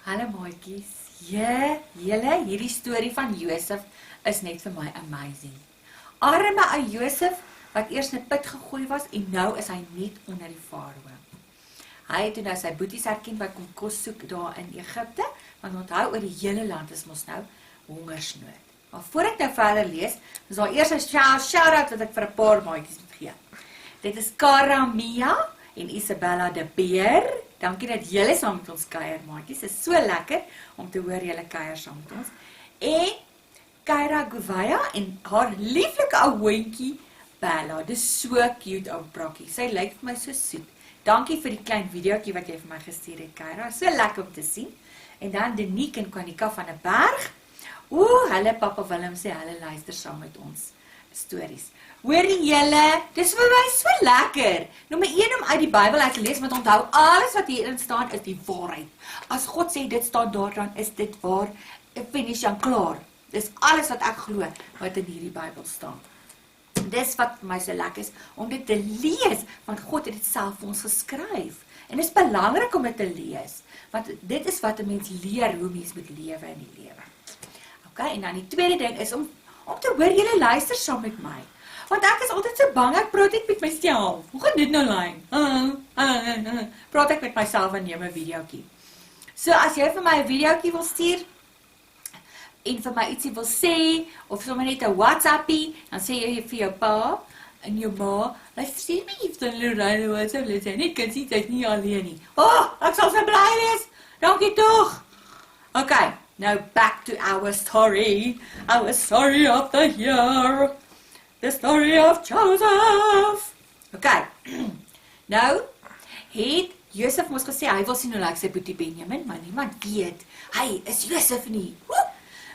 Hallo maatjies. Julle, hierdie storie van Josef is net vir my amazing. Arme ou Josef wat eers in 'n put gegooi was en nou is hy net onder die farao. Hy het toe nou sy boeties herken wat kom kos soek daar in Egipte, want onthou oor die hele land is mos nou hongersnood. Maar voor ek nou verder lees, is daar eers 'n shout-out wat ek vir 'n paar maatjies moet gee. Dit is Karamia en Isabella de Beer. Dankie dat julle saam met ons kuier, maatjies. Dit is so lekker om te hoor julle kuier saam met ons. En Kyra Guvaya en haar lieflike ou hondjie Bella. Dis so cute ou brokkie. Sy lyk vir my so soet. Dankie vir die klein videoetjie wat jy vir my gestuur het, Kyra. So lekker om te sien. En dan Denique en Kwanika van 'n berg. Hulle Papa Willem sê hulle luister saam met ons stories. Hoorie julle, dis vir my so lekker. Nommer 1 om uit die Bybel uit te lees, want onthou alles wat hierin staan is die waarheid. As God sê dit staan daar, dan is dit waar. Finish en klaar. Dis alles wat ek glo wat in hierdie Bybel staan. Dis wat vir my so lekker is om dit te lees, want God het dit self vir ons geskryf. En dit is belangrik om dit te lees, want dit is wat 'n mens leer hoe mens moet lewe in die lewe. Okay, en dan die tweede ding is om te hoor julle luister saam met my. Want ek is altyd so bang, ek praat net met myself. Hoe gaan dit nou lyk? Praat ek met myself en neem 'n videoetjie. So as jy vir my 'n videoetjie wil stuur en vir my ietsie wil sê of sommer net 'n WhatsAppie, dan sê jy vir jou pa en jou ma, luister stuur my iets van Lorraine WhatsApp, let sy net kan sien sy's nie alleen nie. Ek sal so bly wees. Dankie tog. Okay, now back to our story of the year. The story of Joseph. Okay. Nou het Josef mos gesê hy wil sien hoe lyk sy boetie Benjamin, maar niemand weet hy is Josef nie.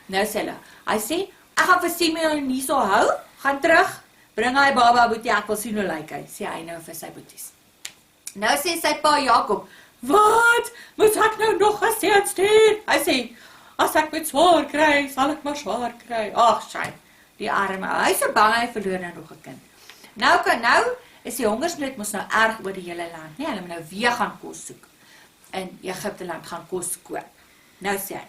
Nou sê hulle, hy sê ek gaan vir Simeon nie so hou, gaan terug, bring hy baba boetie, ek wil sien hoe lyk hy, sê hy nou vir sy boeties. Nou sê sy pa Jakob, wat? Moet ek nou nog 'n seun stuur? Hy sê, as ek met swaar kry, sal ek maar swaar kry. Ag, sy. Die arme, hy is so bang hy verloor nou nog 'n kind. Nou is die hongersnood mos nou erg oor die hele land, nee, hulle moet nou weer gaan kos soek. In Egipte land gaan kos koop. Nou sê hy.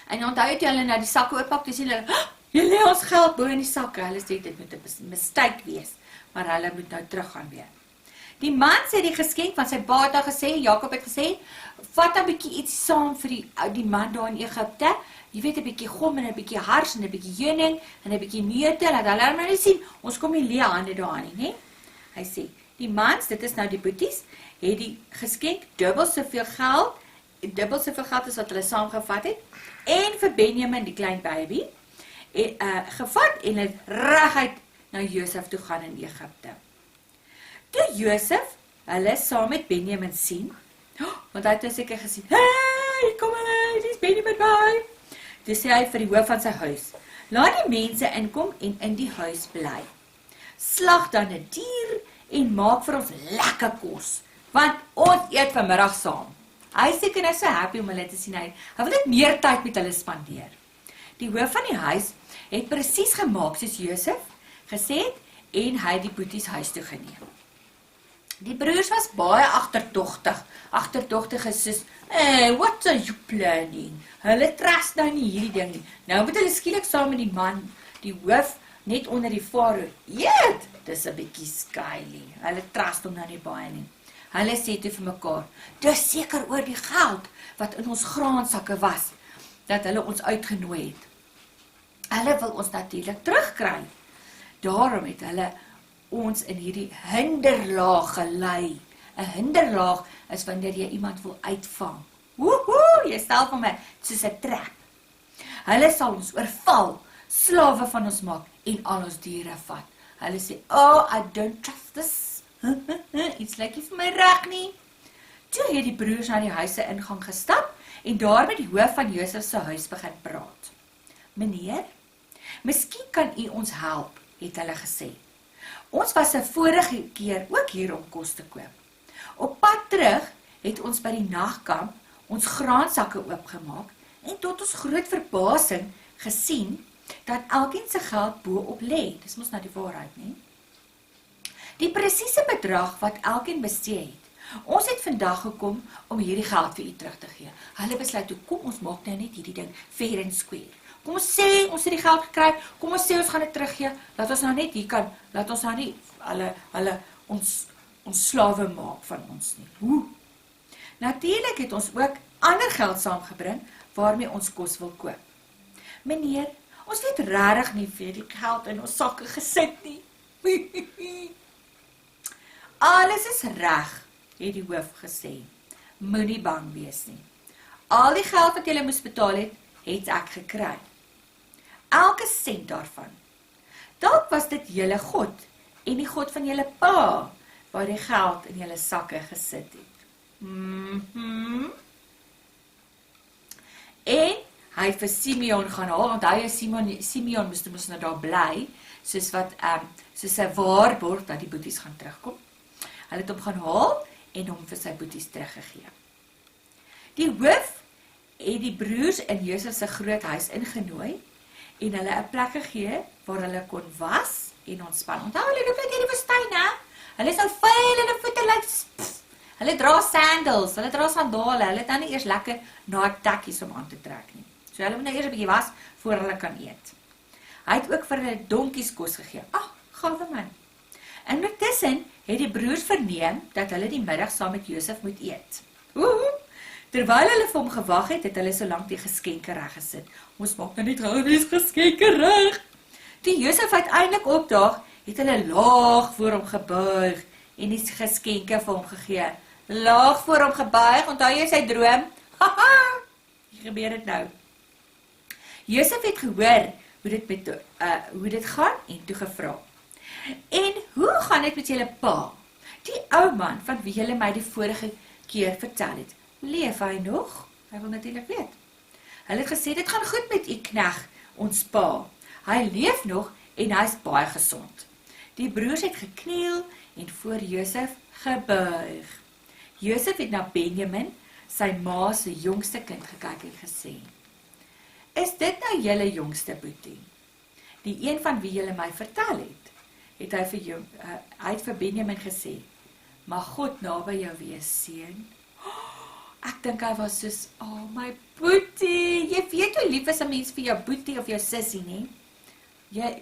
En onthou het hulle nou die sakke ooppak, dis hulle, jy lê ons geld bo in die sakke. Hulle sê dit moet 'n mistake wees, maar hulle moet nou teruggaan weer. Die man sê die geskenk van sy pa het gesê, Jakob het gesê, vat 'n bietjie iets saam vir die man daar in Egipte. Jy weet 'n bietjie gom en 'n bietjie hars en 'n bietjie heuning en 'n bietjie neute, laat hulle maar net sien, ons kom nie leë hande daar nie, né? Hy sê, die mans, dit is nou die boeties, het die geskenk dubbel soveel geld as wat hulle saamgevat het, en vir Benjamin, die klein baby, gevat en het reguit na Josef toe gaan in Egipte. Toe Josef hulle saam met Benjamin sien, want hy het nou seker gesien, hey, kom hulle, dis Benjamin by. Toe sê hy vir die hoof van sy huis, laat die mense inkom en in die huis bly. Slag dan 'n dier en maak vir ons lekker kos, want ons eet vanmiddag saam. Hy is seker nou so happy om hulle te sien, hy wil net meer tyd met hulle spandeer. Die hoof van die huis het presies gemaak soos Josef gesê het en hy die boeties huis toe geneem. Die broers was baie agterdogtig is soos, what are you planning? Hulle trust nou nie hierdie ding nie. Nou moet hulle skielik saam met die man, die hoof, net onder die farao eet. Dis 'n bietjie skyly. Hulle trust hom nou nie baie nie. Hulle sê toe vir mekaar, dis seker oor die geld wat in ons graansakke was, dat hulle ons uitgenooi het. Hulle wil ons natuurlik terugkry. Daarom het hulle ons in hierdie hinderlaag gelei. 'n Hinderlaag is wanneer jy iemand wil uitvang. Jy stel vir my soos 'n trap. Hulle sal ons oorval, slawe van ons maak en al ons diere vat. Hulle sê, I don't trust this. Iets lyk nie vir my reg nie. Toe het die broers na die huis se ingang gestap en daar met die hoof van Josef se huis begin praat. Meneer, miskien kan u ons help, het hulle gesê. Ons was 'n vorige keer ook hier om kos te koop. Op pad terug het ons by die nagkamp ons graansakke oopgemaak en tot ons groot verbasing gesien dat elkeen se geld bo-op lê. Dis mos nou die waarheid, nie? Die presiese bedrag wat elkeen bestee het, Ons het vandag gekom om hierdie geld vir u terug te gee. Hulle besluit, kom ons maak nou net hierdie ding fair and square. Kom ons sê, ons het die geld gekry, kom ons sê, ons gaan dit teruggee, laat ons nou net hier kan, laat ons nou nie, hulle ons slawe maak van ons nie. Hoe? Natuurlijk het ons ook ander geld saamgebring, waarmee ons kos wil koop. Meneer, ons weet rarig nie vir die geld in ons sakke gesit nie. Alles is reg, het die hoof gesê. Moenie bang wees nie. Al die geld wat julle moes betaal het ek gekry. Elke sent daarvan. Dalk was dit julle God en die God van julle pa, waar die geld in julle sakke gesit het. En hy het vir Simeon gaan haal, want hy is Simeon moes nou daar bly, soos 'n waarborg dat die boeties gaan terugkom. Hulle het hom gaan haal en hom vir sy boeties teruggegee. Die hoof het die broers in Josef se groot huis ingenooi en hulle 'n plek gegee waar hulle kon was en ontspan. Onthou, hulle loop net in die woestyn, hè? Hulle is nou vuil en hulle voete lyk hulle dra sandals, hulle dra sandale, hulle het nou nie eers lekker naaktekkies om aan te trek nie. So hulle moet nou eers 'n bietjie was voor hulle kan eet. Hy het ook vir hulle donkies kos gegee. Gawe man. En intussen het die broers verneem dat hulle die middag saam met Josef moet eet. Terwyl hulle vir hom gewag het, het hulle so lank die geskenke reg gesit. Ons maak nou net die geskenke reg. Toe Josef uiteindelik opdaag, het hulle laag voor hom gebuig en die geskenke vir hom gegee. Laag voor hom gebuig, onthou jy sy droom? Haha, hier gebeur dit nou. Josef het gehoor hoe dit gaan en toe gevra. En hoe gaan dit met julle pa? Die ou man van wie julle my die vorige keer vertel het. Leef hy nog? Hy wil natuurlik weet. Hulle het gesê, dit gaan goed met u knegt, ons pa. Hy leef nog en hy is baie gesond. Die broers het gekniel en voor Josef gebuig. Josef het na Benjamin, sy ma se jongste kind, gekyk en gesê, is dit nou julle jongste boetie? Die een van wie julle my vertel het hy het vir Benjamin gesê, mag God naby jou wees, seun. Ek dink hy was soos, my boetie, jy weet hoe lief is 'n mens vir jou boetie of jou sussie, nie?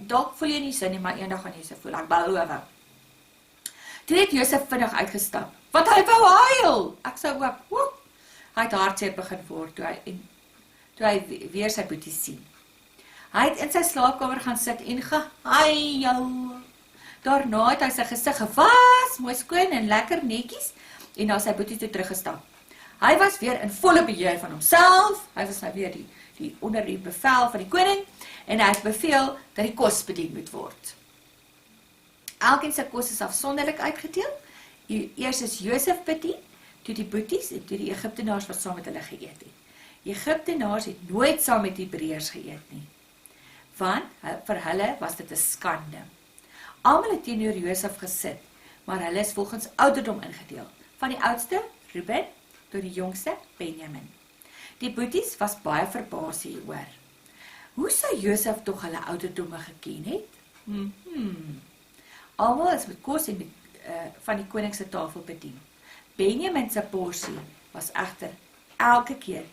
Dalk voel jy nie so nie, maar eendag gaan jy so voel, ek beloof. Toe het Josef vinnig uitgestap, want hy wou huil. Ek sou ook, hy het hartseer begin word, toe hy weer sy boetie sien. Hy het in sy slaapkamer gaan sit en gehuil. Daarna het hy sy gesig gewas, mooi skoon en lekker netjies, en na sy boetie toe teruggestap. Hy was weer in volle beheer van homself, hy was nou weer onder die bevel van die koning, en hy het beveel dat die kos bedien moet word. Elkeen sy kos is afsonderlik uitgedeel. Eers is Josef bedien, toe die boeties en toe die Egiptenaars wat saam met hulle geëet het. Die Egiptenaars het nooit saam met die Hebreërs geëet nie, want vir hulle was dit 'n skande. Almal het teenoor Josef gesit, maar hulle is volgens ouderdom ingedeel, van die oudste, Reuben, tot die jongste, Benjamin. Die boeties was baie verbaas hieroor. Hoe sou Josef tog hulle ouderdomme geken het? Almal is met kos en van die koning se tafel bedien. Benjamin se porsie was egter elke keer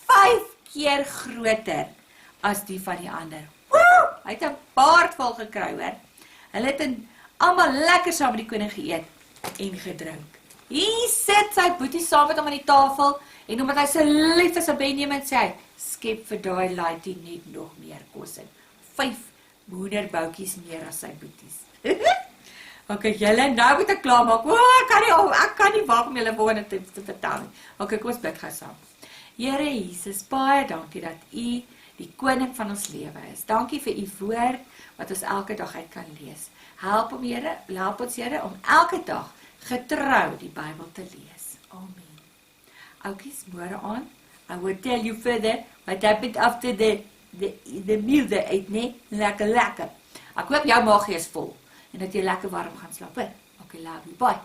5 keer groter as die van die ander. Hy het 'n baardvol gekry, hoor. Hulle het almal lekker saam met die koning geëet en gedrink. Hier sit sy boetie saam met hom aan die tafel, en omdat hy so lief is op Benjamin, sê hy, skep vir daai laaitjie net nog meer kos in. 5 moederboutjies meer as sy boeties. Okay, julle, nou moet ek klaarmaak. Ek kan nie wag om julle volgende tips te vertel nie. Okay, kom ons bid gou saam. Here Jesus, baie dankie dat U die koning van ons lewe is. Dankie vir U woord wat ons elke dag uit kan lees. Help ons Here om elke dag getrou die Bybel te lees. Amen. Oukies, môre aan, I will tell you further what happened after the meal they ate, nee? Lekker. Ek hoop jou maagie is vol en dat jy lekker warm gaan slaap. Okay, love you, bye.